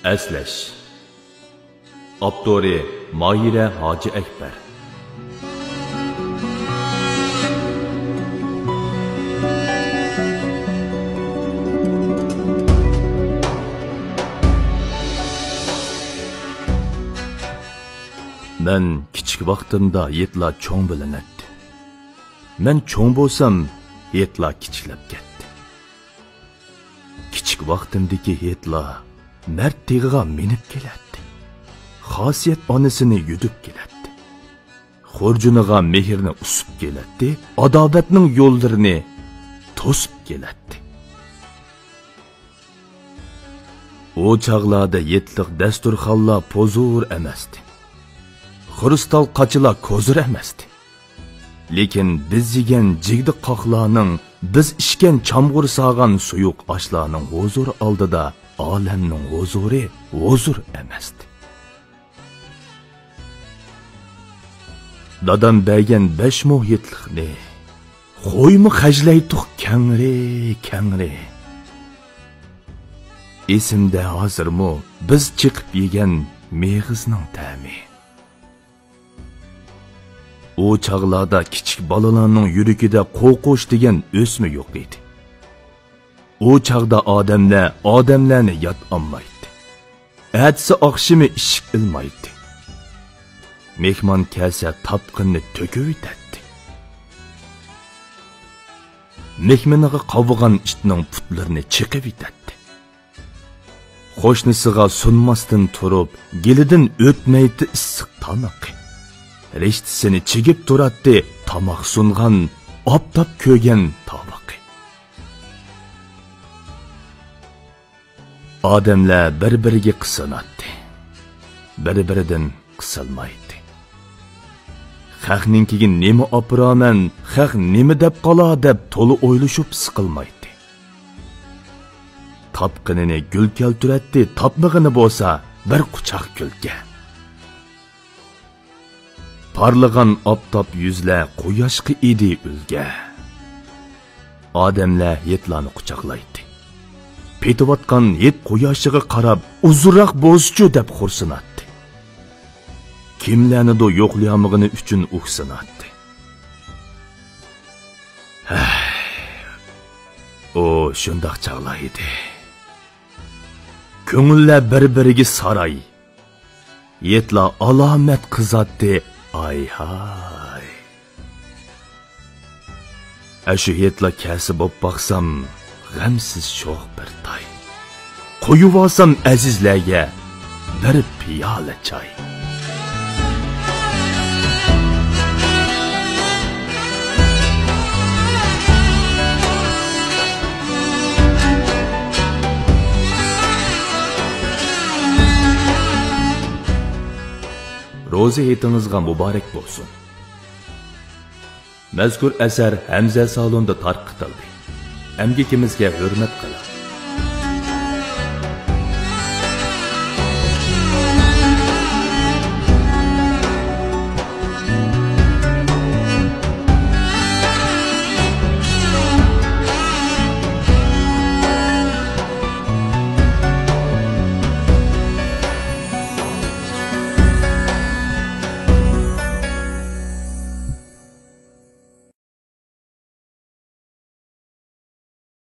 Əsləş. Abdori Mahirə Hacı Əkbər. Mən kichik vaqtimda yetla cho'ng bilinadi. Men cho'ng bo'lsam, yetla kichiklab ketdi. Kichik vaqtimdagi yetla mard tig'iga minib keladi. Xosiyat onasini yudib keladi. Xurjuniga mehrni usib keladi, adovatning yo'llarini to'sib keladi. O chaqlarda yetliq dasturxonlar pozur emasdi. Xristal qachilar ko'zir emasdi. Lekin biz yegan jigdi qoqlarning, biz ichgan chamg'ur sog'an suyuq oshlarning huzuri oldida olamning huzuri huzur emasdi. Dadam bergan 5 muhitlikni qo'ymi xajlaydiq kangri. Esimda hozirmi biz chiqib yegan meg'izning ta'mi. O çağlarda kichik balalarning yuragida qo'rqish degan o'sma yo'q edi. O çağda odamlarni yot olmaydi. Atsi oqshimi ishik ilmaydi. Mehmon kelsa tapqinni to'kib yetadi. Mehmoniga qavigan itning putlarini chiqib yetadi. Qo'shnisiga sunmasdan turib, gelidan o'tmaydi issiq tamiqi. Reştisini çigib turatdi, tamaq sungan, optap kögen tabaqı. Adamlar bir-biriga qısınatdi. Bir-biridan qısılmaydi. Xalqninkiga nima opiraman, xalq nima deb qola deb to'li o'ylashib siqilmaydi. Tapqinini gul keltiratdi, tapmig'ini bo'lsa bir quchoq gulga. Parlagan optop yüzler quyoshga edi ulga. Odamlar yetlarni quchoqlaydi. Petiyotgan yet quyoshiga qarab, uzunroq bo'lsichu deb xursinatdi. Kimlarni yo'qlayamig'ini uchun uqsinatdi. O shundoq chaqlar edi. Ko'ngillar bir-biriga saray. Yetlar alomat qizatdi. Ay hay. Aşı yetla kelsi bo'p baqsam, g'amsiz sho'x bir tay. Qo'yib olsam azizlarga bir piyola choy. Ro'za etingizga muborak bo'lsin. Mazkur asar Hamza salonda tarqitildi. Amgikimizga hurmat qilib